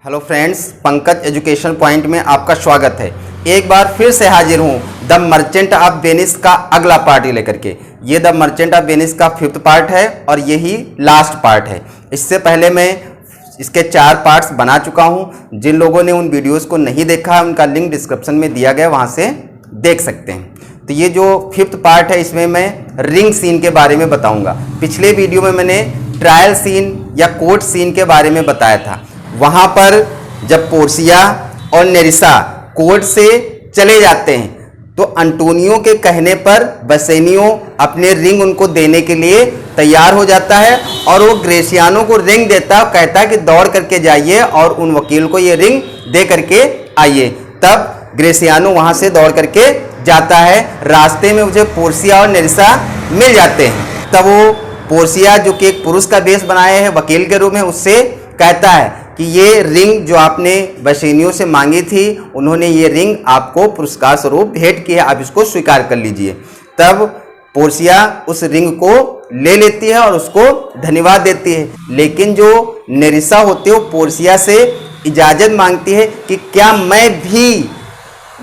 Hello friends, Pankaj education point में आपका स्वागत है। एक बार फिर से हाजिर हूँ द मर्चेंट ऑफ वेनिस का अगला पार्ट लेकर के। ये द मर्चेंट ऑफ वेनिस का 5th पार्ट है और यही लास्ट पार्ट है। इससे पहले मैं इसके 4 पार्ट्स बना चुका हूँ। जिन लोगों ने उन वीडियोस को नहीं देखा है उनका लिंक डिस्क्रिप्शन में दिया गया, वहाँ से देख सकते हैं। तो ये जो 5th पार्ट है इसमें मैं रिंग सीन के बारे में बताऊँगा। पिछले वीडियो में मैंने ट्रायल सीन या कोर्ट सीन के बारे में बताया था। वहाँ पर जब पोर्सिया और नेरिसा कोर्ट से चले जाते हैं तो अंटोनियो के कहने पर बसेनियो अपने रिंग उनको देने के लिए तैयार हो जाता है और वो ग्रेसियानो को रिंग देता है, कहता है कि दौड़ करके जाइए और उन वकील को ये रिंग दे करके आइए। तब ग्रेसियानो वहाँ से दौड़ करके जाता है। रास्ते में मुझे पोर्सिया और नेरिसा मिल जाते हैं। तब वो पोर्सिया जो कि एक पुरुष का वेश बनाए है वकील के रूप में, उससे कहता है कि ये रिंग जो आपने बसेनियो से मांगी थी, उन्होंने ये रिंग आपको पुरस्कार स्वरूप भेंट की है, आप इसको स्वीकार कर लीजिए। तब पोर्सिया उस रिंग को ले लेती है और उसको धन्यवाद देती है। लेकिन जो नेरिसा होती है वो पोर्सिया से इजाज़त मांगती है कि क्या मैं भी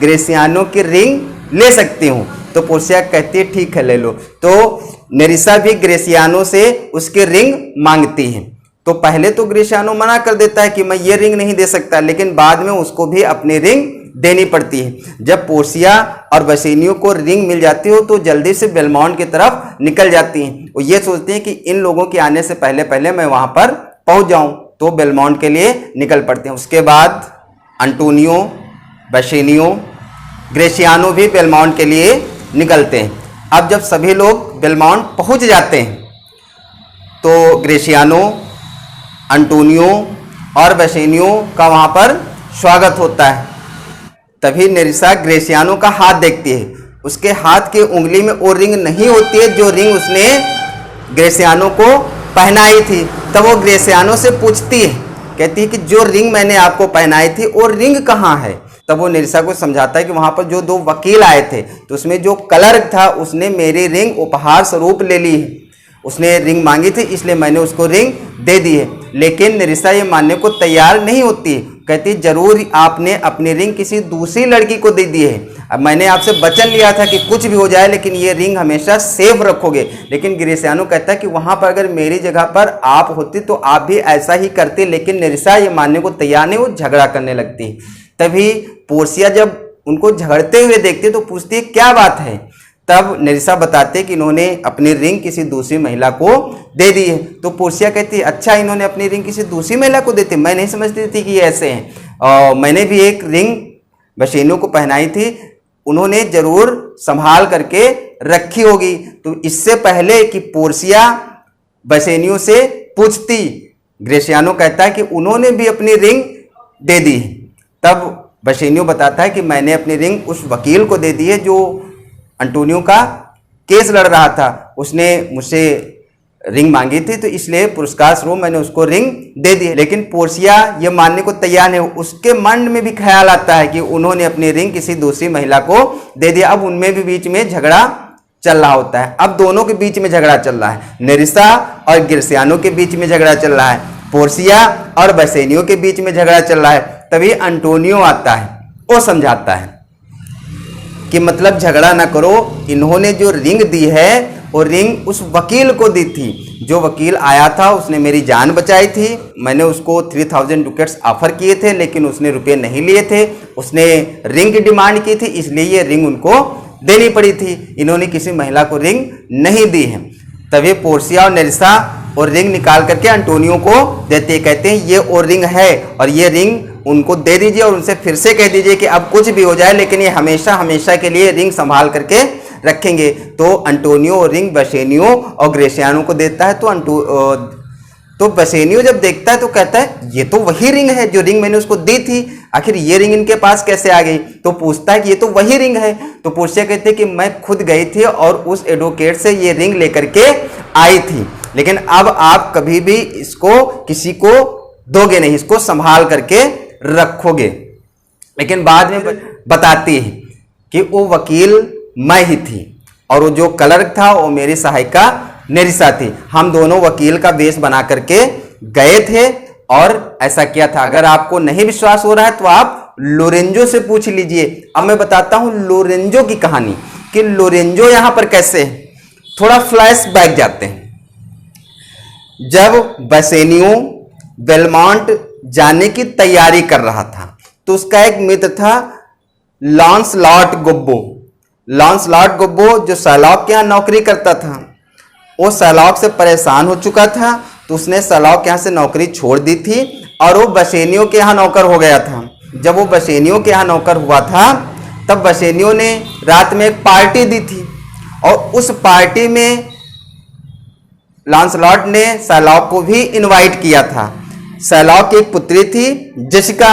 ग्रेसियानो की रिंग ले सकती हूँ। तो पोर्सिया कहती है ठीक है ले लो। तो नेरिसा भी ग्रेसियानो से उसके रिंग मांगती है। तो पहले तो ग्रेसियानो मना कर देता है कि मैं ये रिंग नहीं दे सकता, लेकिन बाद में उसको भी अपनी रिंग देनी पड़ती है। जब पोर्सिया और बसेनियो को रिंग मिल जाती हो तो जल्दी से बेलमोंट की तरफ निकल जाती हैं। वो ये सोचती हैं कि इन लोगों के आने से पहले पहले मैं वहाँ पर पहुँच जाऊँ, तो बेलमोंट के लिए निकल पड़ते हैं। उसके बाद अंटोनियो, बसेनियो, ग्रेसियानो भी बेलमोंट के लिए निकलते हैं। अब जब सभी लोग बेलमोंट पहुँच जाते हैं तो ग्रेसियानो, अंटोनियो और बसेनियो का वहाँ पर स्वागत होता है। तभी नेरिसा ग्रेसियानो का हाथ देखती है। उसके हाथ की उंगली में वो रिंग नहीं होती है जो रिंग उसने ग्रेसियानो को पहनाई थी। तब वो ग्रेसियानो से पूछती है, कहती है कि जो रिंग मैंने आपको पहनाई थी वो रिंग कहाँ है। तब वो नेरिसा को समझाता है कि वहाँ पर जो 2 वकील आए थे तो उसमें जो क्लर्क था उसने मेरी रिंग उपहार स्वरूप ले ली है। उसने रिंग मांगी थी इसलिए मैंने उसको रिंग दे दी है। लेकिन नेरिसा ये मानने को तैयार नहीं होती है। कहती जरूर आपने अपनी रिंग किसी दूसरी लड़की को दे दी है। अब मैंने आपसे वचन लिया था कि कुछ भी हो जाए लेकिन ये रिंग हमेशा सेफ रखोगे। लेकिन ग्रेसियानो कहता है कि वहाँ पर अगर मेरी जगह पर आप होती तो आप भी ऐसा ही करते। लेकिन नेरिसा ये मानने को तैयार नहीं, वो झगड़ा करने लगती है। तभी पोर्सिया जब उनको झगड़ते हुए देखती है तो पूछती है क्या बात है। तब नेरिसा बताते कि इन्होंने अपनी रिंग किसी दूसरी महिला को दे दी है। तो पोर्सिया कहती है अच्छा, इन्होंने अपनी रिंग किसी दूसरी महिला को दी थी, मैं नहीं समझती थी कि ये ऐसे हैं। और मैंने भी एक रिंग बसेनियो को पहनाई थी, उन्होंने जरूर संभाल करके रखी होगी। तो इससे पहले कि पोर्सिया बसेनियो से पूछती, ग्रेसियानो कहता है कि उन्होंने भी अपनी रिंग दे दी। तब बसेनियो बताता है कि मैंने अपनी रिंग उस वकील को दे दी है जो अंटोनियो का केस लड़ रहा था। उसने मुझसे रिंग मांगी थी तो इसलिए पुरस्कार स्वरूप मैंने उसको रिंग दे दी। लेकिन पोर्सिया ये मानने को तैयार नहीं। उसके मन में भी ख्याल आता है कि उन्होंने अपनी रिंग किसी दूसरी महिला को दे दिया। अब उनमें भी बीच में झगड़ा चल रहा होता है। अब दोनों के बीच में झगड़ा चल रहा है, नेरिसा और ग्रेसियानो के बीच में झगड़ा चल रहा है, पोर्सिया और बसेनियो के बीच में झगड़ा चल रहा है। तभी अंटोनियो आता है, वो समझाता है कि मतलब झगड़ा ना करो, इन्होंने जो रिंग दी है वो रिंग उस वकील को दी थी। जो वकील आया था उसने मेरी जान बचाई थी। मैंने उसको 3000 डुकेट्स ऑफर किए थे लेकिन उसने रुपये नहीं लिए थे। उसने रिंग की डिमांड की थी इसलिए ये रिंग उनको देनी पड़ी थी। इन्होंने किसी महिला को रिंग नहीं दी है। तभी पोर्सिया और नेरिसा और रिंग निकाल करके अंटोनियो को देते, कहते हैं ये और रिंग है और ये रिंग उनको दे दीजिए और उनसे फिर से कह दीजिए कि अब कुछ भी हो जाए लेकिन ये हमेशा हमेशा के लिए रिंग संभाल करके रखेंगे। तो अंटोनियो रिंग बसेनियो और ग्रेसियानो को देता है। तो बसेनियो जब देखता है तो कहता है ये तो वही रिंग है जो रिंग मैंने उसको दी थी, आखिर ये रिंग इनके पास कैसे आ गई। तो पूछता है कि ये तो वही रिंग है। तो पोर्सिया कहते हैं कि मैं खुद गई थी और उस एडवोकेट से ये रिंग लेकर के आई थी, लेकिन अब आप कभी भी इसको किसी को दोगे नहीं, इसको संभाल करके रखोगे। लेकिन बाद में बताती है कि वो वकील मैं ही थी और वो जो क्लर्क था वो मेरी सहायिका नेरिसा थी। हम दोनों वकील का वेश बना करके गए थे और ऐसा किया था। अगर आपको नहीं विश्वास हो रहा है तो आप लोरेंजो से पूछ लीजिए। अब मैं बताता हूं लोरेंजो की कहानी कि लोरेंजो यहां पर कैसे है। थोड़ा फ्लैश बैक जाते हैं। जब बेसेनियो बेलमोंट जाने की तैयारी कर रहा था तो उसका एक मित्र था लांसलॉट गुब्बो। लांसलॉट गुब्बो जो शर्लॉक के यहाँ नौकरी करता था, वो शर्लॉक से परेशान हो चुका था तो उसने शर्लॉक के यहाँ से नौकरी छोड़ दी थी और वो बेसेनियो के यहाँ नौकर हो गया था। जब वो बेसेनियो के यहाँ नौकर हुआ था तब बेसेनियो ने रात में एक पार्टी दी थी और उस पार्टी में लांसलॉट ने शर्लॉक को भी इनवाइट किया था। शर्लॉक की एक पुत्री थी जेसिका।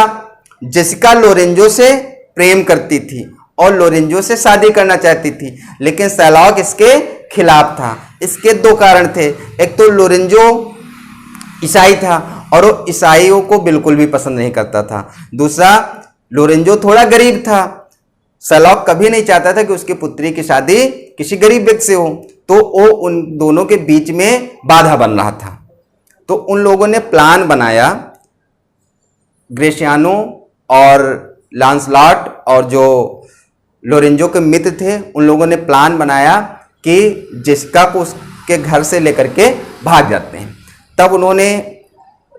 जेसिका लोरेंजो से प्रेम करती थी और लोरेंजो से शादी करना चाहती थी, लेकिन शर्लॉक इसके खिलाफ था। इसके दो कारण थे। एक तो लोरेंजो ईसाई था और वो ईसाइयों को बिल्कुल भी पसंद नहीं करता था। दूसरा, लोरेंजो थोड़ा गरीब था। शर्लॉक कभी नहीं चाहता था कि उसकी पुत्री की शादी किसी गरीब व्यक्ति से हो, तो वो उन दोनों के बीच में बाधा बन रहा था। तो उन लोगों ने प्लान बनाया, ग्रेसियानो और लांसलॉट और जो लोरेंजो के मित्र थे उन लोगों ने प्लान बनाया कि जेसिका को उसके घर से लेकर के भाग जाते हैं। तब उन्होंने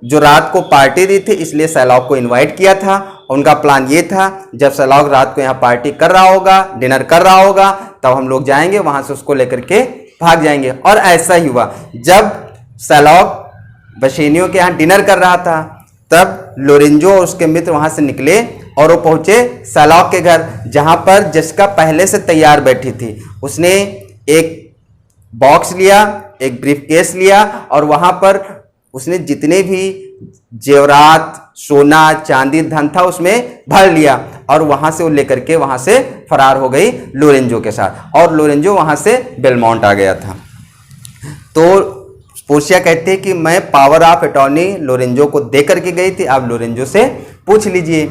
जो रात को पार्टी दी थी इसलिए शर्लॉक को इनवाइट किया था। उनका प्लान ये था जब शर्लॉक रात को यहाँ पार्टी कर रहा होगा, डिनर कर रहा होगा, तब हम लोग जाएंगे वहां से उसको लेकर के भाग जाएंगे। और ऐसा ही हुआ। जब शर्लॉक बेसेनियो के यहाँ डिनर कर रहा था तब लोरेंजो और उसके मित्र वहां से निकले और वो पहुंचे शर्लॉक के घर, जहां पर जेसिका पहले से तैयार बैठी थी। उसने एक बॉक्स लिया, एक ब्रीफकेस लिया और वहां पर उसने जितने भी जेवरात, सोना, चांदी, धन था उसमें भर लिया और वहां से वो लेकर के वहां से फरार हो गई लोरेंजो के साथ। और लोरेंजो वहां से बेलमोंट आ गया था। तो पोर्शिया कहते हैं कि मैं पावर ऑफ अटॉर्नी लोरेंजो को दे करके गई थी, आप लोरेंजो से पूछ लीजिए।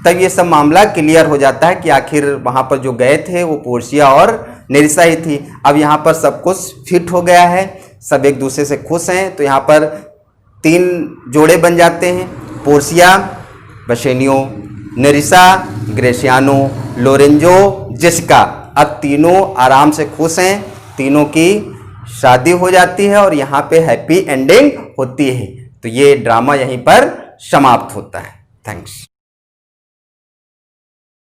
तब ये सब मामला क्लियर हो जाता है कि आखिर वहां पर जो गए थे वो पोर्शिया और नेरिसा ही थी। अब यहाँ पर सब कुछ फिट हो गया है, सब एक दूसरे से खुश हैं। तो यहाँ पर 3 जोड़े बन जाते हैं, Portia, Bassanio, Nerissa, Gratiano, Lorenzo, Jessica. अब तीनों आराम से खुश हैं, तीनों की शादी हो जाती है और यहाँ पे हैप्पी एंडिंग होती है। तो ये ड्रामा यहीं पर समाप्त होता है। थैंक्स।